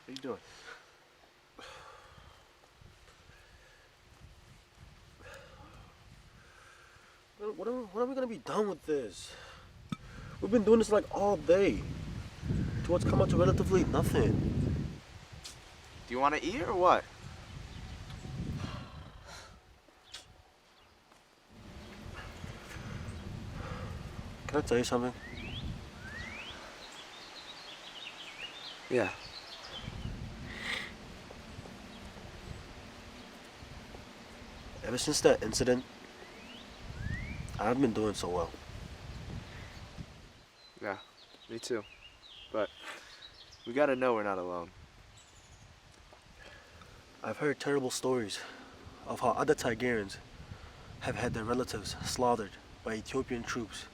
What are you doing? When are we gonna be done with this? We've been doing this like all day. To what's come out to relatively nothing. Do you want to eat or what? Can I tell you something? Yeah. Ever since that incident, I haven't been doing so well. Yeah, me too. But we gotta know we're not alone. I've heard terrible stories of how other Tigrayans have had their relatives slaughtered by Ethiopian troops.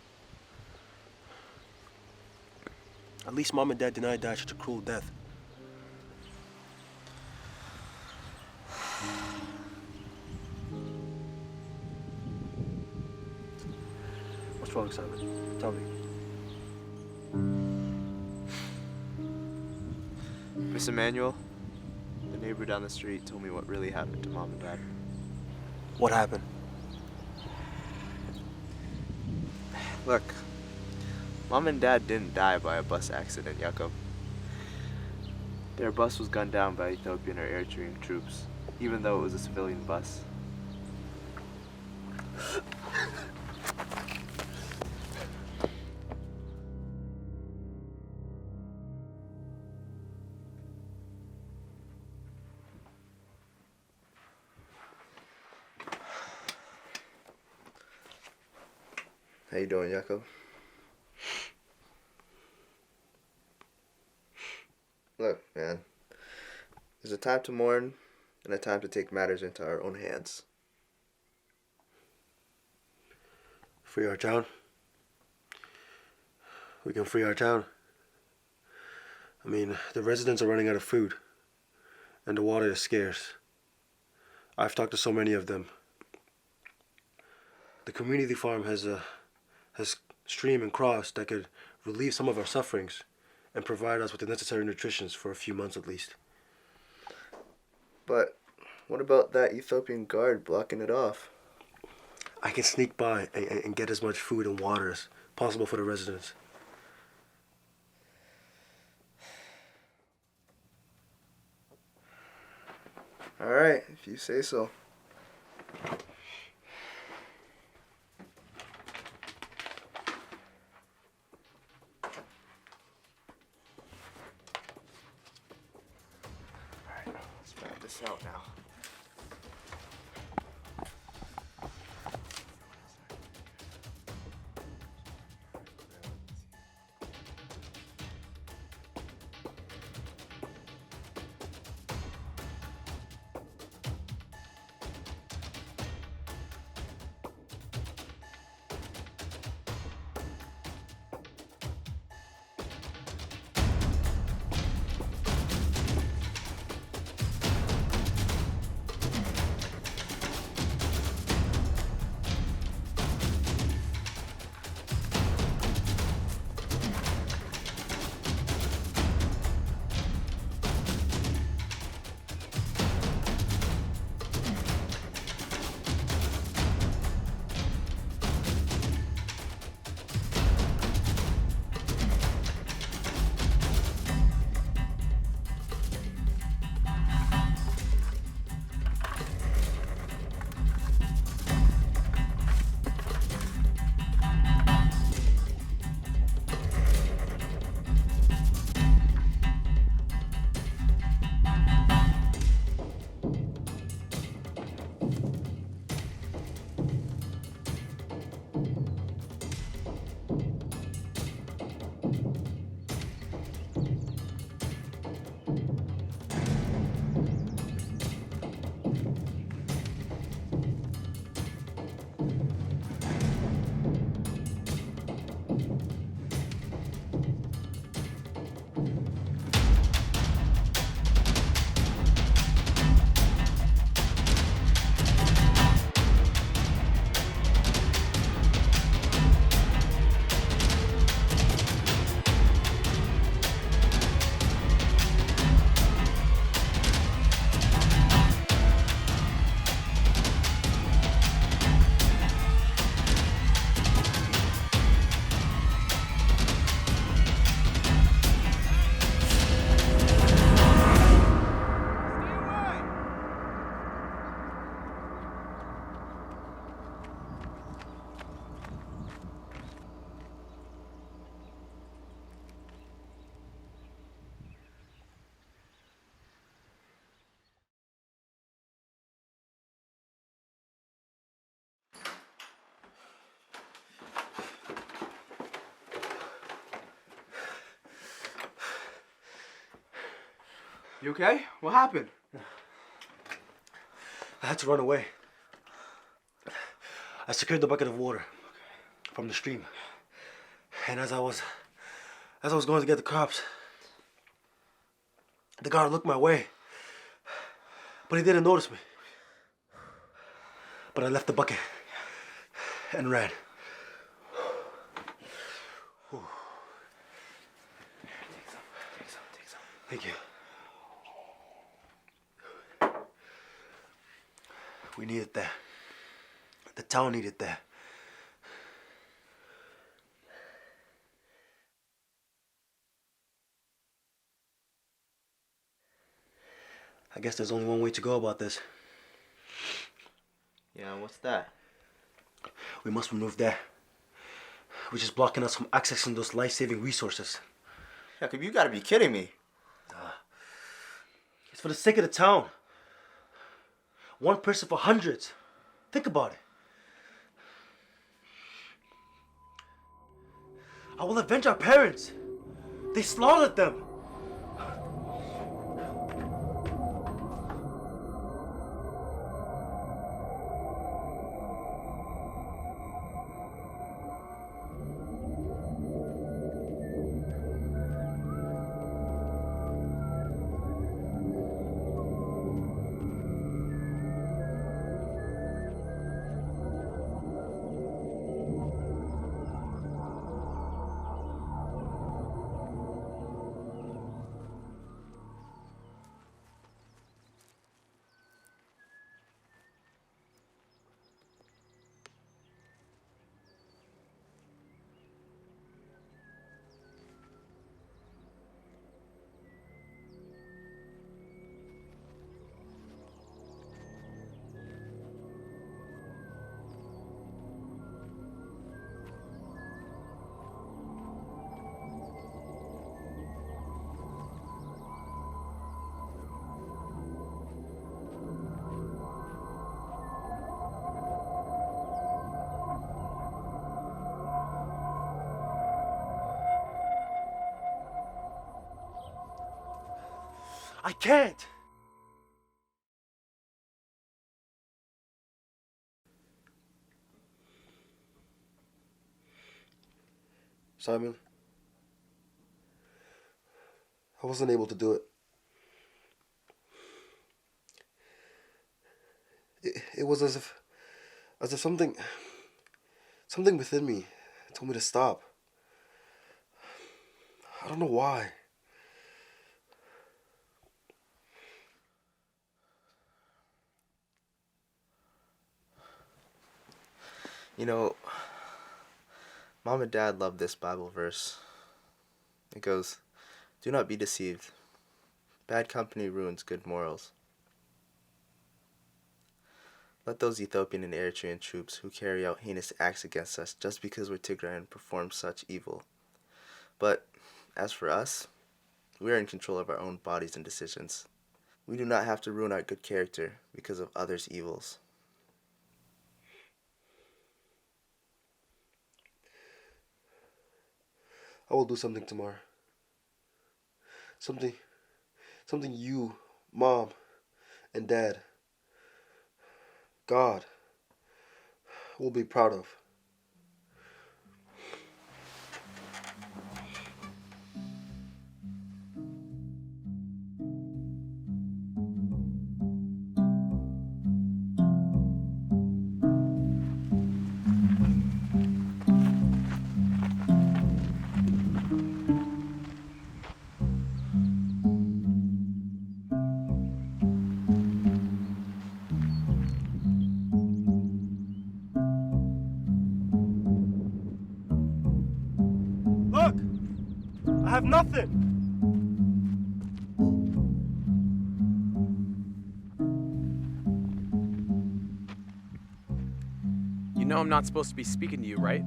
At least Mom and Dad denied that such a cruel death. What's wrong, Simon? Tell me. Miss Emmanuel, the neighbor down the street, told me what really happened to Mom and Dad. What happened? Look, Mom and Dad didn't die by a bus accident, Jakob. Their bus was gunned down by Ethiopian or Eritrean troops, even though it was a civilian bus. How you doing, Jakob? Look, man. There's a time to mourn and a time to take matters into our own hands. Free our town? We can free our town. I mean, the residents are running out of food, and the water is scarce. I've talked to so many of them. The community farm has stream and cross that could relieve some of our sufferings and provide us with the necessary nutrition for a few months at least. But what about that Ethiopian guard blocking it off? I can sneak by and get as much food and water as possible for the residents. All right, if you say so. Let's map this out now. You okay? What happened? I had to run away. I secured the bucket of water from the stream. And as I was going to get the crops, the guard looked my way. But he didn't notice me. But I left the bucket and ran. Take some. Thank you. We needed that. The town needed that. I guess there's only one way to go about this. Yeah, what's that? We must remove that, which is blocking us from accessing those life-saving resources. Jacob, you gotta be kidding me. It's for the sake of the town. One person for hundreds. Think about it. I will avenge our parents. They slaughtered them. I can't. Simon, I wasn't able to do it. It was as if something within me told me to stop. I don't know why. You know, Mom and Dad love this Bible verse. It goes, "Do not be deceived. Bad company ruins good morals." Let those Ethiopian and Eritrean troops who carry out heinous acts against us just because we're Tigrayan perform such evil. But as for us, we are in control of our own bodies and decisions. We do not have to ruin our good character because of others' evils. I will do something tomorrow. Something you, Mom, and Dad, God, will be proud of. Look! I have nothing! You know I'm not supposed to be speaking to you, right?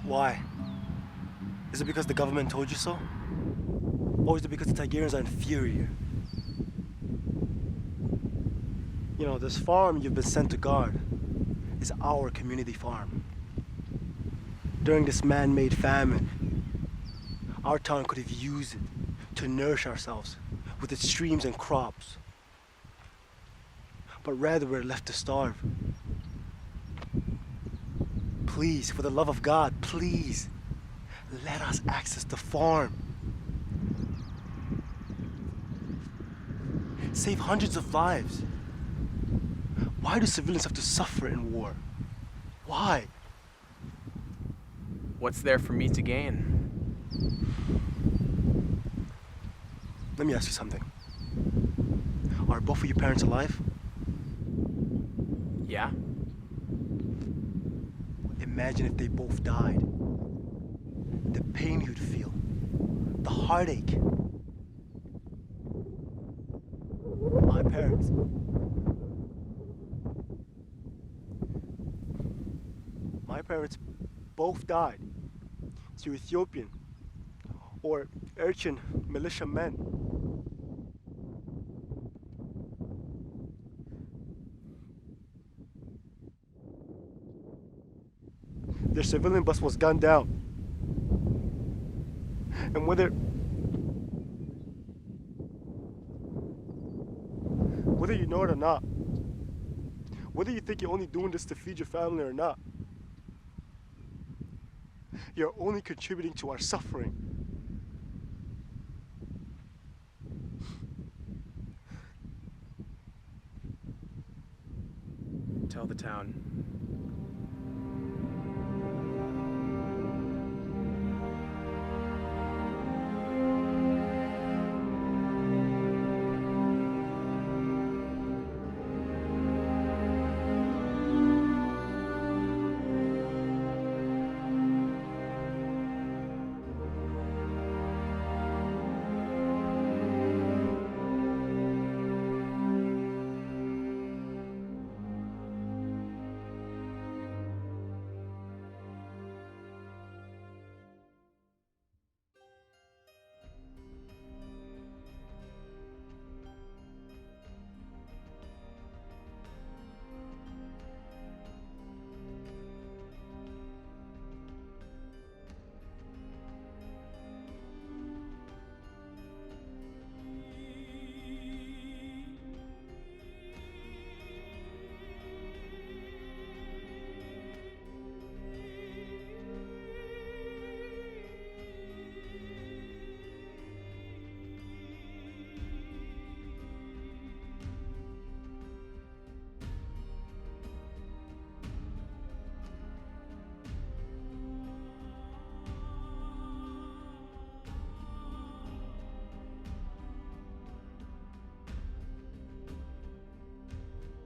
Why? Is it because the government told you so? Or is it because the Tigrayans are inferior? You know, this farm you've been sent to guard is our community farm. During this man-made famine, our town could have used it to nourish ourselves with its streams and crops, but rather we're left to starve. Please, for the love of God, please, let us access the farm. Save hundreds of lives. Why do civilians have to suffer in war? Why? What's there for me to gain? Let me ask you something. Are both of your parents alive? Yeah? Imagine if they both died. The pain you'd feel. The heartache. My parents. My parents both died to Ethiopian or Eritrean militia men. Their civilian bus was gunned down. And whether you know it or not, whether you think you're only doing this to feed your family or not, you're only contributing to our suffering.